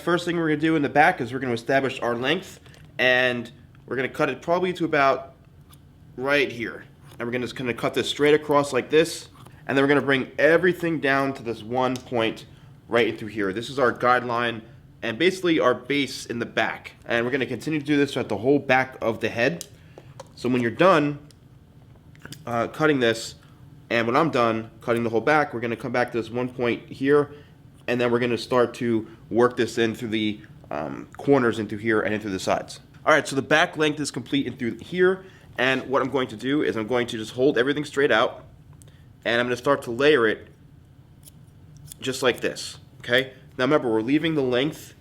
First thing we're going to do in the back is we're going to establish our length, and we're going to cut it probably to about right here. And we're just going to cut this straight across like this, and then we're going to bring everything down to this one point right through here. This is our guideline and basically our base in the back. And we're going to continue to do this throughout the whole back of the head. So when you're done cutting this, and when I'm done cutting the whole back, we're going to come back to this one point here, and then we're going to start to work this in through the corners into here and into the sides. All right, so the back length is complete in through here, and what I'm going to do is I'm going to just hold everything straight out, and I'm going to start to layer it just like this, okay? Now remember, we're leaving the length,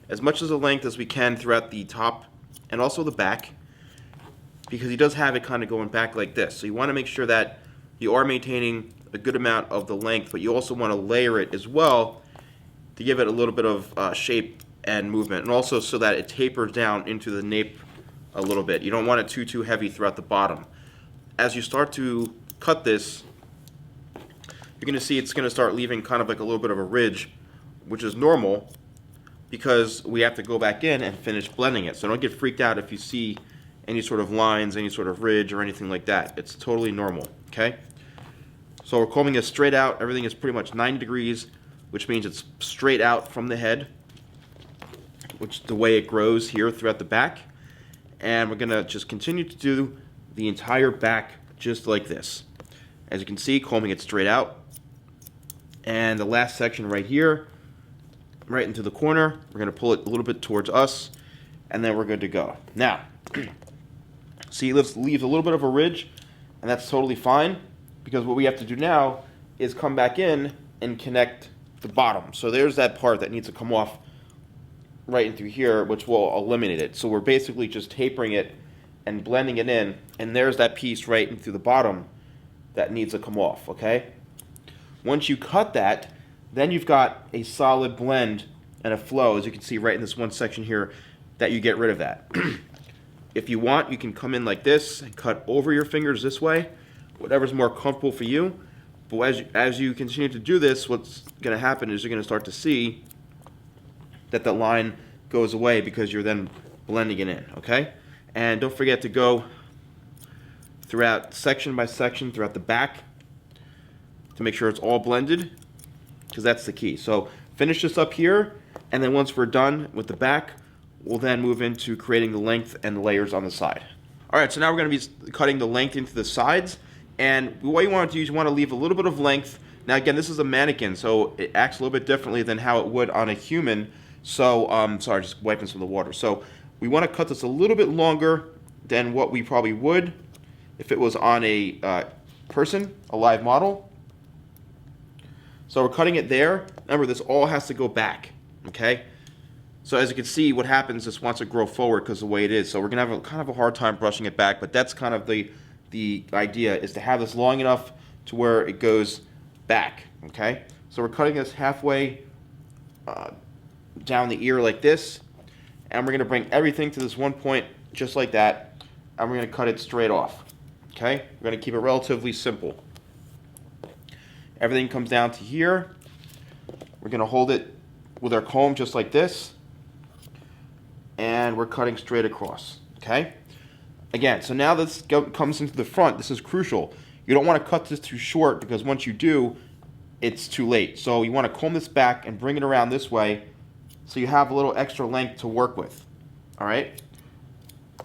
as much as the length as we can throughout the top and also the back, because he does have it kind of going back like this. So you want to make sure that you are maintaining a good amount of the length, but you also want to layer it as well to give it a little bit of shape and movement, and also so that it tapers down into the nape a little bit. You don't want it too heavy throughout the bottom. As you start to cut this, you're going to see it's going to start leaving kind of like a little bit of a ridge, which is normal because we have to go back in and finish blending it. So don't get freaked out if you see any sort of lines, any sort of ridge or anything like that. It's totally normal, okay? So we're combing it straight out. Everything is pretty much 90 degrees, which means it's straight out from the head, which is the way it grows here throughout the back. And we're gonna just continue to do the entire back just like this. As you can see, combing it straight out. And the last section right here, right into the corner, we're gonna pull it a little bit towards us, and then we're good to go. Now, see, it leaves a little bit of a ridge, and that's totally fine, because what we have to do now is come back in and connect the bottom. So there's that part that needs to come off right into here, which will eliminate it. So we're basically just tapering it and blending it in, and there's that piece right into the bottom that needs to come off, okay? Once you cut that, then you've got a solid blend and a flow, as you can see right in this one section here, that you get rid of that. If you want, you can come in like this and cut over your fingers this way, whatever's more comfortable for you. But as you continue to do this, what's going to happen is you're going to start to see that the line goes away because you're then blending it in, okay? And don't forget to go throughout section by section throughout the back to make sure it's all blended, because that's the key. So finish this up here, and then once we're done with the back, we'll then move into creating the length and the layers on the side. All right, so now we're going to be cutting the length into the sides, and what you want to do is you want to leave a little bit of length. Now again, this is a mannequin, so it acts a little bit differently than how it would on a human. So, sorry, just wiping some of the water. So we want to cut this a little bit longer than what we probably would if it was on a person, a live model. So we're cutting it there. Remember, this all has to go back, okay? So as you can see, what happens, this wants to grow forward because of the way it is. So we're going to have kind of a hard time brushing it back, but that's kind of the idea, is to have this long enough to where it goes back, okay? So we're cutting this halfway down the ear like this, and we're going to bring everything to this one point just like that, and we're going to cut it straight off, okay? We're going to keep it relatively simple. Everything comes down to here. We're going to hold it with our comb just like this, and we're cutting straight across, okay? Again, so now this comes into the front. This is crucial. You don't want to cut this too short, because once you do, it's too late. So you want to comb this back and bring it around this way so you have a little extra length to work with, all right?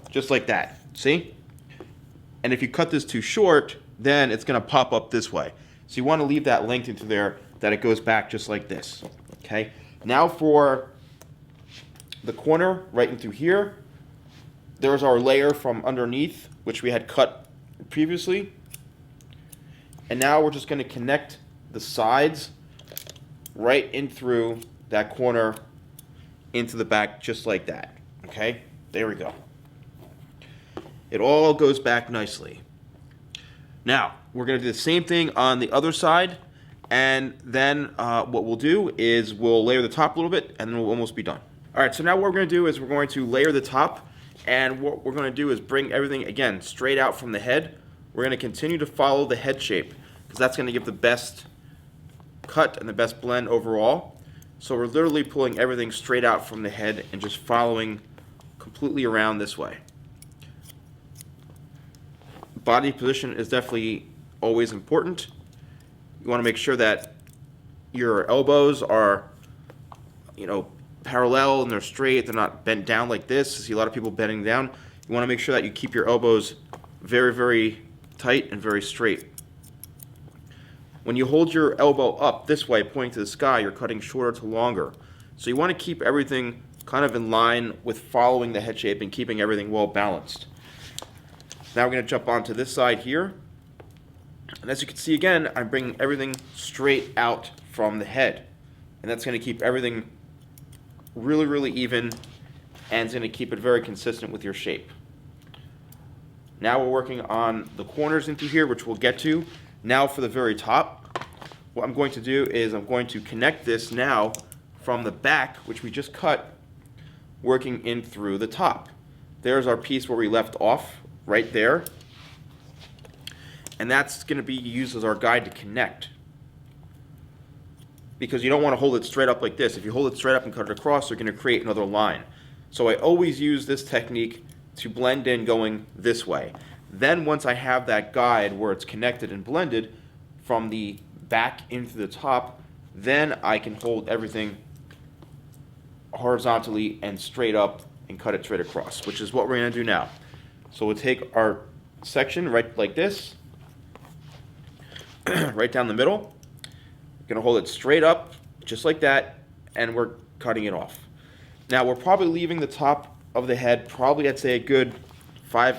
Just like that, see? And if you cut this too short, then it's going to pop up this way. So you want to leave that length into there that it goes back just like this, okay? Now for the corner right into here, there's our layer from underneath, which we had cut previously. And now we're just going to connect the sides right in through that corner into the back just like that, okay? There we go. It all goes back nicely. Now, we're going to do the same thing on the other side, and then what we'll do is we'll layer the top a little bit, and then we'll almost be done. All right, so now what we're going to do is we're going to layer the top, and what we're going to do is bring everything, again, straight out from the head. We're going to continue to follow the head shape, because that's going to give the best cut and the best blend overall. So we're literally pulling everything straight out from the head and just following completely around this way. Body position is definitely always important. You want to make sure that your elbows are, parallel and they're straight. They're not bent down like this. I see a lot of people bending down. You want to make sure that you keep your elbows very, very tight and very straight. When you hold your elbow up this way, pointing to the sky, you're cutting shorter to longer. So you want to keep everything kind of in line with following the head shape and keeping everything well balanced. Now we're going to jump onto this side here. And as you can see again, I'm bringing everything straight out from the head. And that's going to keep everything really, really even, and it's going to keep it very consistent with your shape. Now we're working on the corners into here, which we'll get to. Now for the very top, what I'm going to do is I'm going to connect this now from the back, which we just cut, working in through the top. There's our piece where we left off, right there. And that's going to be used as our guide to connect. Because you don't want to hold it straight up like this. If you hold it straight up and cut it across, you're going to create another line. So I always use this technique to blend in going this way. Then once I have that guide where it's connected and blended from the back into the top, then I can hold everything horizontally and straight up and cut it straight across, which is what we're going to do now. So we'll take our section right like this, right down the middle. We're going to hold it straight up, just like that, and we're cutting it off. Now we're probably leaving the top of the head, probably I'd say a good 5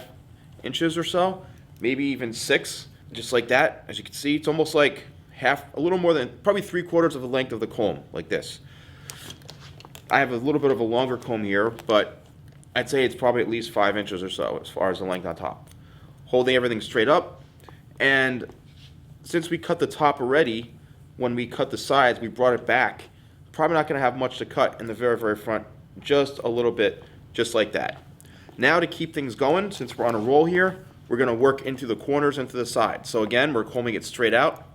inches or so, maybe even 6, just like that. As you can see, it's almost like a little more than, probably 3/4 of the length of the comb, like this. I have a little bit of a longer comb here, but I'd say it's probably at least 5 inches or so as far as the length on top. Holding everything straight up, and since we cut the top already, when we cut the sides, we brought it back. Probably not going to have much to cut in the very, very front, just a little bit, just like that. Now to keep things going, since we're on a roll here, we're going to work into the corners and to the sides. So again, we're combing it straight out,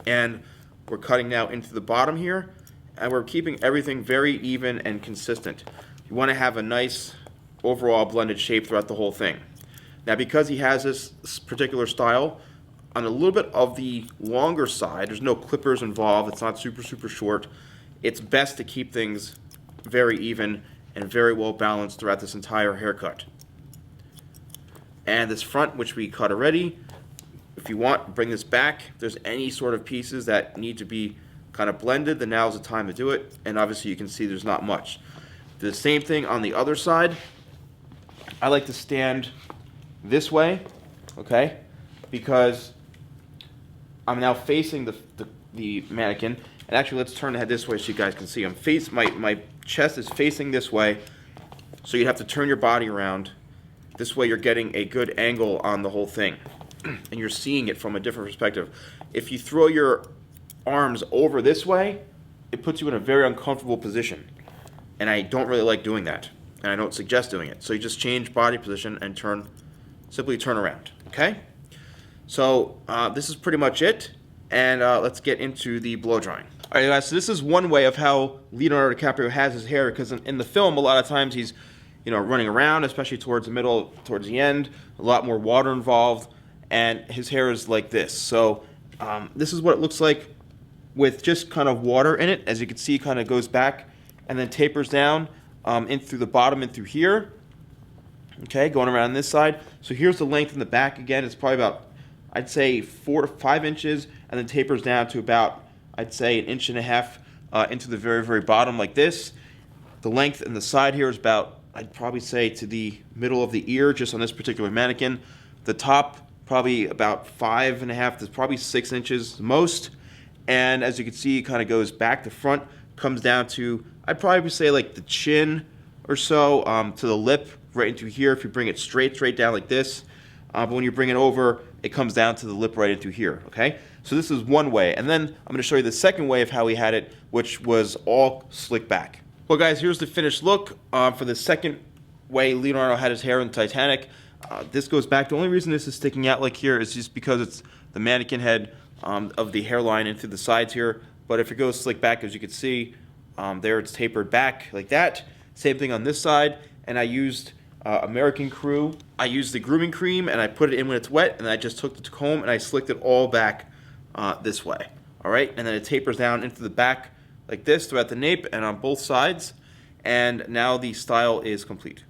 and we're cutting now into the bottom here, and we're keeping everything very even and consistent. You want to have a nice overall blended shape throughout the whole thing. Now because he has this particular style, on a little bit of the longer side, there's no clippers involved, it's not super, super short, it's best to keep things very even and very well balanced throughout this entire haircut. And this front, which we cut already, if you want, bring this back. If there's any sort of pieces that need to be kind of blended, then now's the time to do it. And obviously you can see there's not much. The same thing on the other side. I like to stand this way, okay? Because I'm now facing the mannequin. And actually, let's turn the head this way so you guys can see. My chest is facing this way, so you have to turn your body around. This way you're getting a good angle on the whole thing, and you're seeing it from a different perspective. If you throw your arms over this way, it puts you in a very uncomfortable position, and I don't really like doing that, and I don't suggest doing it. So you just change body position and simply turn around, okay? So this is pretty much it, and let's get into the blow drying. All right, guys, so this is one way of how Leonardo DiCaprio has his hair, because in the film, a lot of times he's running around, especially towards the middle, towards the end, a lot more water involved, and his hair is like this. So this is what it looks like with just kind of water in it. As you can see, it kind of goes back and then tapers down in through the bottom and through here. Okay, going around this side. So here's the length in the back again. It's probably about, I'd say, 4 to 5 inches, and then tapers down to about, I'd say, 1.5 inches into the very, very bottom like this. The length in the side here is about, I'd probably say, to the middle of the ear, just on this particular mannequin. The top, probably about 5.5 to probably 6 inches most. And as you can see, it kind of goes back to front, comes down to, I'd probably say, like the chin or so, to the lip, right into here. If you bring it straight down like this. But when you bring it over, it comes down to the lip right into here, okay? So this is one way. And then I'm going to show you the second way of how he had it, which was all slicked back. Well, guys, here's the finished look for the second way Leonardo had his hair in Titanic. This goes back. The only reason this is sticking out like here is just because it's the mannequin head of the hairline into the sides here. But if it goes slick back, as you can see, there it's tapered back like that. Same thing on this side. And I used American Crew. I used the grooming cream and I put it in when it's wet, and I just took the comb and I slicked it all back this way. All right, and then it tapers down into the back like this throughout the nape and on both sides. And now the style is complete.